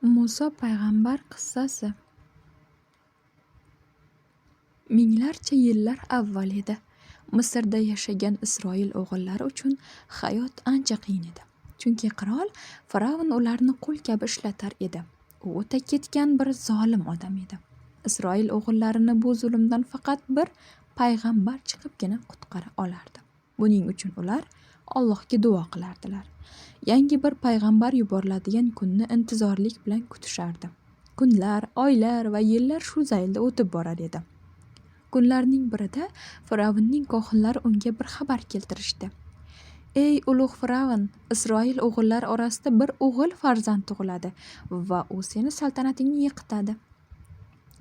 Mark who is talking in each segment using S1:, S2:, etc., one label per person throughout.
S1: Muso payg'ambar qissasi minglarcha yillar avval edi. Misrda yashagan Isroil o'g'illari uchun hayot ancha qiyin edi. Chunki qirol Firavn ularni qul kabi ishlatar edi. U o'ta ketgan bir zolim odam edi. Isroil o'g'illarini bu zulmdan faqat bir payg'ambar chiqibgina qutqara olardi. Buning uchun ular Allohga duo qilardilar. Yangi bir payg'ambar yuboriladigan kunni intizorlik bilan kutishardi. Kunlar, oylar va yillar shu zaylda o'tib borar edi. Kunlarning birida Firavnning kohinlari unga bir xabar keltirishdi. Ey ulug' Firavn, Isroil o'g'illari orasida bir o'g'il farzand tug'iladi va u seni saltanatingni yiqitadi.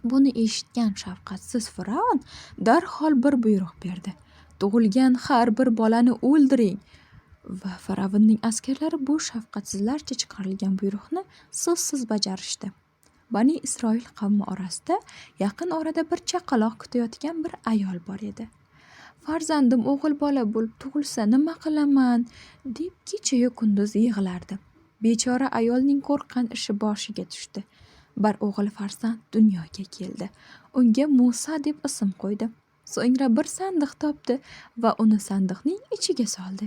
S1: Buni eshitgan shafqatsiz Firavn darhol bir buyruq berdi. Tug'ilgan har bir bolani o'ldiring. Va Firavnning askarlari bu shafqatsizlarcha chiqarilgan buyruqni so'zsiz bajarishdi. Bani Isroil qavmi orasida yaqin orada bir chaqaloq kutayotgan bir ayol bor edi. Farzandim o'g'il bola bo'lib tug'ilsa nima qilaman deb kecha-yu kunduz yig'lardi. Bechora ayolning qo'rqqan ishi boshiga tushdi. Bir o'g'il farzand dunyoga keldi. Unga Musa deb ism qo'ydi. So'ngra bir sandiq topdi va uni sandiqning ichiga soldi.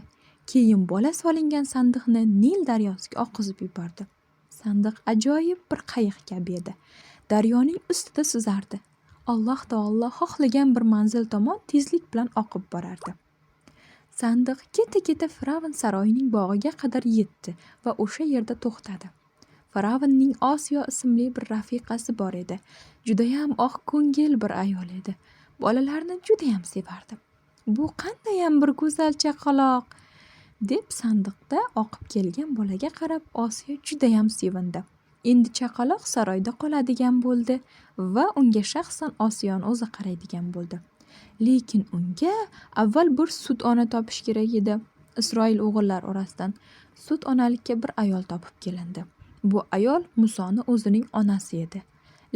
S1: Keyin bola solingan sandiqni Nil daryosiga oqizib yubordi. Sandiq ajoyib bir qayiq kabi edi. Daryoning ustida suzardi. Alloh taolo xohlagan bir manzil tomon tezlik bilan oqib borardi. Sandiq keta-keta Firavn saroyining bog'iga qadar yetdi va o'sha yerda to'xtadi. Firavnning Osiyo ismli bir rafiqasi bor edi. Judayam oq ko'ngil bir ayol edi. Bolalarni judayam sevardi. Bu qandayam bir go'zal chaqaloq deb sandiqda oqib kelgan bolaga qarab Osiyo judayam sevindi. Endi chaqaloq saroyda qoladigan bo'ldi va unga shaxsan Osiyoni o'zi qaraydigan bo'ldi. Lekin unga avval bir sut ona topish kerak edi. Isroil o'g'illar orasidan sut onalikka bir ayol topib kelindi. Bu ayol Musoni o'zining onasi edi.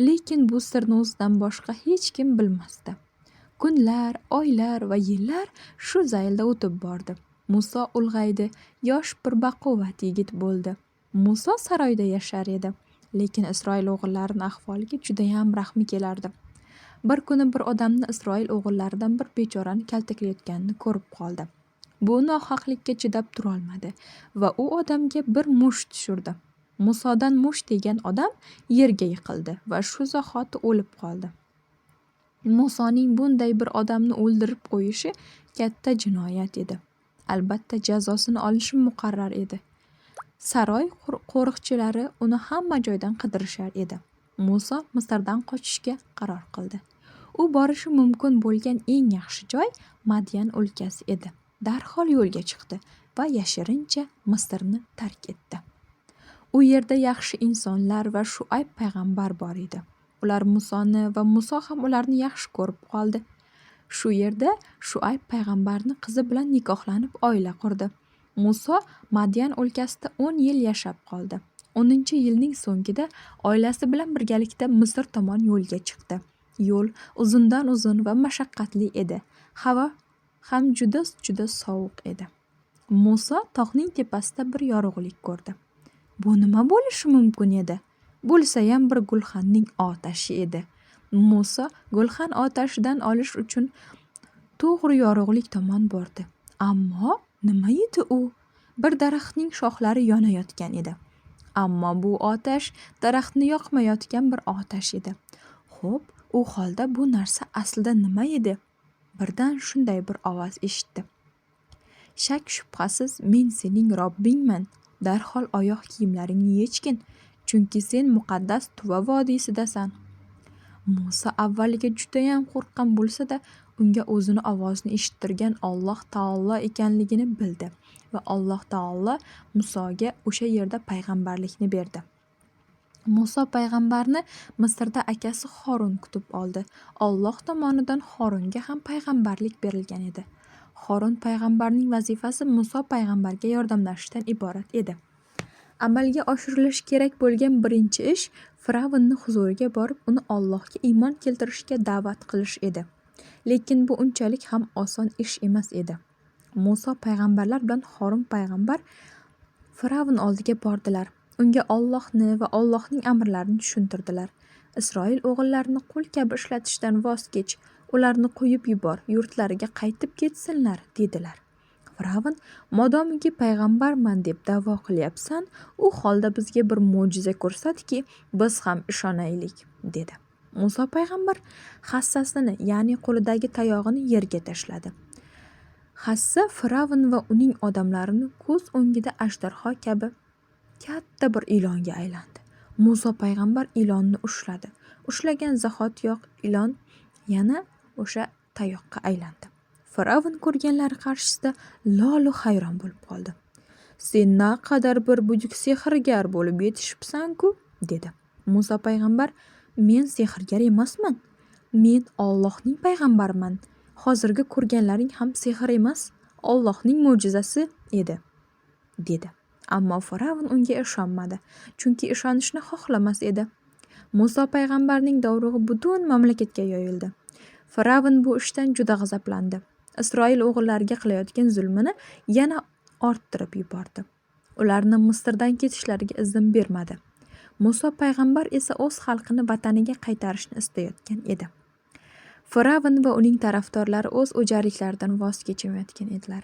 S1: Lekin bu sirni o'zidan boshqa hech kim bilmasdi. Kunlar, oylar va yillar shu zaylda o'tib bordi. Muso ulg'aydi, yosh bir baquvvat yigit bo'ldi. Muso saroyda yashar edi, lekin Isroil o'g'illarining ahvoliga judayam rahmi kelardi. Bir kuni bir odamni Isroil o'g'illaridan bir bechorani kaltaklayotganini ko'rib qoldi. Bu nohaqlikka chidab turolmadi va u odamga bir musht tushirdi. Musodan musht degan odam yerga yiqildi va shu zahoti o'lib qoldi. Musoning bunday bir odamni o'ldirib qo'yishi katta jinoyat edi. Albatta jazosini olishi muqarrar edi. Saroy qo'riqchilari uni hamma joydan qidirishar edi. Muso Misrdan qochishga qaror qildi. U borishi mumkin bo'lgan eng yaxshi joy Madyan o'lkasi edi. Darhol yo'lga chiqdi va yashirincha Misrni tark etdi. U yerda yaxshi insonlar va Shuayb payg'ambar bor edi. Ular Musoni va Muso ham ularni yaxshi ko'rib qoldi. Shu yerda Shuayb payg'ambarning qizi bilan nikohlanib oila qurdi. Muso Madyan o'lkasida 10 yil yashab qoldi. 10-yilning so'ngida oilasi bilan birgalikda Misr tomon yo'lga chiqdi. Yo'l uzundan uzun va mashaqqatli edi. Havo ham juda sovuq edi. Muso tog'ning tepasida bir yorug'lik ko'rdi. Bu nima bo'lishi mumkin edi? Bo'lsa ham bir gulxanning otashi edi. Muso gulxan otashidan olish uchun to'g'ri yorug'lik tomon bordi. Ammo nima edi u? Bir daraxtning shoxlari yonayotgan edi. Ammo bu otash daraxtni yoqmayotgan bir otash edi. Xo'p, u holda bu narsa aslida nima edi? Birdan shunday bir ovoz eshitdi. Shak shubhasiz men sening Robbingman. Darhol oyoq kiyimlaringni yechgin, chunki sen muqaddas Tuva vodiysidasan. Musa avvaliga judayam qo'rqqan bo'lsa-da, unga o'zini ovozini eshittirgan Alloh taolo ekanligini bildi va Alloh taolo Musoga o'sha yerda payg'ambarlikni berdi. Muso payg'ambarni Misrda akasi Horun kutib oldi. Alloh tomonidan Horunga ham payg'ambarlik berilgan edi. Horun payg'ambarning vazifasi Muso payg'ambarga yordamlashishdan iborat edi. Amalga oshirilishi kerak bo'lgan birinchi ish Firavnning huzuriga borib uni Allohga iymon keltirishga da'vat qilish edi. Lekin bu unchalik ham oson ish emas edi. Muso payg'ambarlar bilan Horun payg'ambar Firavn oldiga bordilar. Unga Allohni va Allohning amrlarini tushuntirdilar. Isroil o'g'illarini qul kabi ishlatishdan voz kech, ularni qo'yib yubor, yurtlariga qaytib ketsinlar, dedilar. Fir'avn, modomiki payg'ambarman deb da'vo qilyapsan, u holda bizga bir mo'jiza ko'rsatki, biz ham ishonaylik, dedi. Muso payg'ambar hassasini, ya'ni qo'lidagi tayog'ini yerga tashladi. Hassa Fir'avn va uning odamlarini ko'z o'ngida ajdarho kabi katta bir ilonga aylandi. Muso payg'ambar ilonni ushladi. Ushlagan zahotiyoq ilon yana o'sha tayoqqa aylandi. Fir'avn ko'rganlari qarshisida lolu hayron bo'lib qoldi. Sen naqadar bir buyuk sehrgar bo'lib yetishibsan-ku, dedi. Muso payg'ambar, men sehrgar emasman. Men Allohning payg'ambariman. Hozirgi ko'rganlaring ham sehr emas, Allohning mo'jizasi edi, dedi. Ammo Fir'avn unga ishonmadi, chunki ishonishni xohlamas edi. Muso payg'ambarning dovrug'i butun mamlakatga yoyildi. Fir'avn bu ishdan juda g'azablandi. Isroil o'g'illariga qilayotgan zulmini yana orttirib yubordi. Ularni Misrdan ketishlariga izn bermadi. Muso payg'ambar esa o'z xalqini vataniga qaytarishni istayotgan edi. Fir'avn va uning tarafdorlari o'z o'jarliklaridan voz kechmayotgan edilar.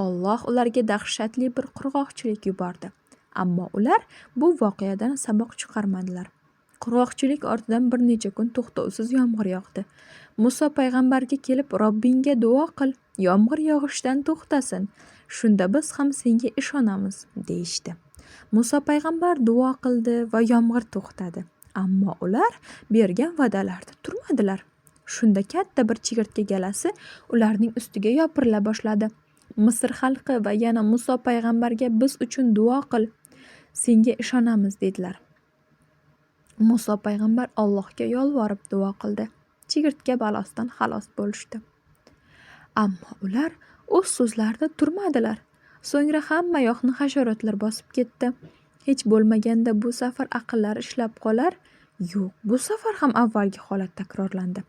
S1: Alloh ularga dahshatli bir qurg'oqchilik yubordi. Ammo ular bu voqeadan saboq chiqarmadilar. Qurg'oqchilik ortidan bir necha kun to'xtovsiz yomg'ir yog'di. Muso payg'ambarga kelib, Robbingga duo qil, yomg'ir yog'ishdan to'xtasin. Shunda biz ham senga ishonamiz, deyishdi. Muso payg'ambar duo qildi va yomg'ir to'xtadi. Ammo ular bergan va'dalarida turmadilar. Shunda katta bir chigirtka galasi ularning ustiga yopirila boshladi. Misr xalqi va yana Muso payg'ambarga biz uchun duo qil, senga ishonamiz, dedilar. Muso payg'ambar Allohga yolvorib duo qildi. Chigirtka balosidan xalos bo'lishdi. Ammo ular o'z so'zlarida turmadilar. So'ngra hamma yoqni hasharotlar bosib ketdi. Hech bo'lmaganda bu safar aqllari ishlab qolar. Yo'q, bu safar ham avvalgi holat takrorlandi.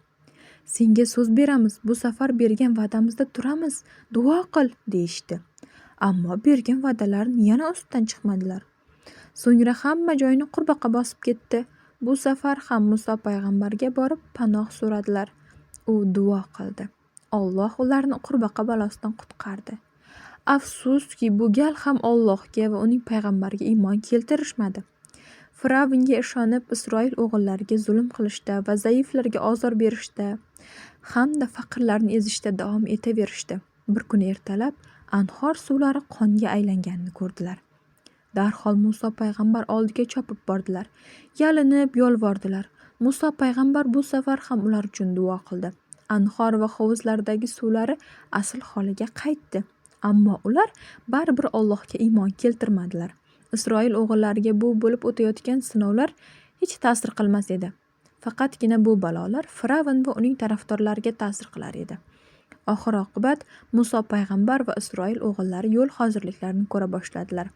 S1: Senga so'z beramiz, bu safar bergan va'damizda turamiz, duo qil, deyishdi. Ammo bergan va'dalarini yana ustidan chiqmadilar. So'ngra hamma joyni qurbaqa bosib ketdi. Bu safar ham Muso payg'ambarga borib panoh so'radilar. U duo qildi. Alloh ularni qurbaqa balosidan qutqardi. Afsuski, bu gal ham Allohga va uning payg'ambariga iymon keltirishmadi. Fir'avnga ishonib, Isroil o'g'illariga zulm qilishda va zaiflarga ozor berishda hamda faqirlarni ezishda davom etaverishdi. Bir kun ertalab anhor suvlari qonga aylanganini ko'rdilar. Darhol Muso payg'ambar oldiga chopib bordilar. Yalinib yolvordilar. Muso payg'ambar bu safar ham ular uchun duo qildi. Anhor va hovuzlardagi suvlari asl holiga qaytdi. Ammo ular baribir Allohga iymon keltirmadilar. Isroil o'g'illariga bu bo'lib o'tayotgan sinovlar hech ta'sir qilmas edi. Faqatgina bu balolar Fir'avn va uning tarafdorlariga ta'sir qilar edi. Oxir-oqibat Muso payg'ambar va Isroil o'g'illari yo'l hozirliklarini ko'ra boshladilar.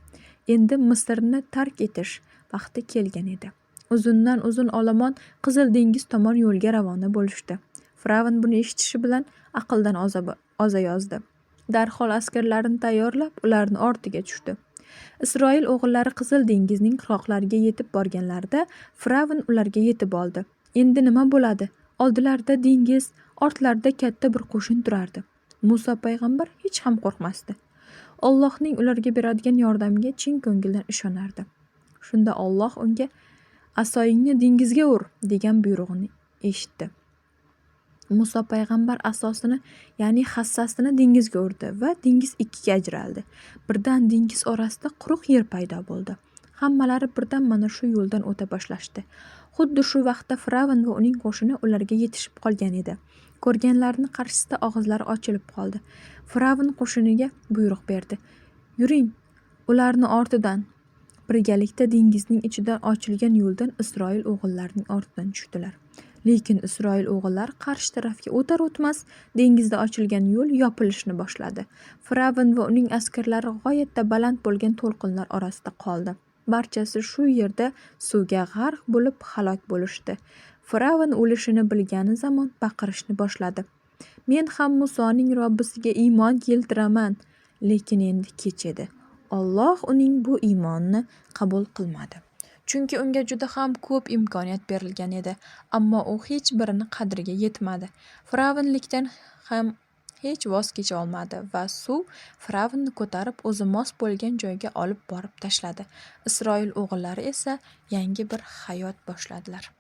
S1: Endi Misrni tark etish vaqti kelgan edi. Uzundan uzun olomon Qizil dengiz tomon yo'lga ravona bo'lishdi. Fir'avn buni eshitishi bilan aqldan ozayozdi. Darhol askarlarini tayyorlab, ularni ortiga tushdi. Isroil o'g'illari Qizil dengizning qirg'oqlariga yetib borganlarida Fir'avn ularga yetib oldi. Endi nima bo'ladi? Oldilarida dengiz, ortlarida katta bir qo'shin turardi. Muso payg'ambar hech ham qo'rqmasdi. Allohning ularga beradigan yordamiga chin ko'ngildan ishonardi. Shunda Alloh unga asoyingni dengizga ur degan buyrug'ini eshitdi. Muso payg'ambar asosini, ya'ni hassasini dengizga urdi va dengiz ikkiga ajraldi. Birdan dengiz orasida quruq yer paydo bo'ldi. Hammalari birdan mana shu yo'ldan o'ta boshlashdi. Xuddi shu vaqtda Fir'avn va uning qo'shini ularga yetishib qolgan edi. Ko'rganlarini qarshisida og'izlari ochilib qoldi. Fir'avn qo'shiniga buyruq berdi. Yuring, ularni ortidan. Birgalikda dengizning ichidan ochilgan yo'ldan Isroil o'g'illarining ortidan tushdilar. Lekin Isroil o'g'illari qarshi tarafga o'tar o'tmas dengizda ochilgan yo'l yopilishni boshladi. Fir'avn va uning askarlari g'oyatda baland bo'lgan to'lqinlar orasida qoldi. Barchasi shu yerda suvga g'arq bo'lib halok bo'lishdi. Fir'avn o'lishini bilgani zamon baqirishni boshladi. Men ham Musoning Robbisiga iymon keltiraman, lekin endi kech edi. Alloh uning bu iymonini qabul qilmadi. Chunki unga juda ham ko'p imkoniyat berilgan edi, ammo u hech birini qadriga yetmadi. Fir'avnlikdan ham hech voz kecha olmadi va suv Fir'avnni ko'tarib o'zi mos bo'lgan joyga olib borib tashladi. Isroil o'g'illari esa yangi bir hayot boshladilar.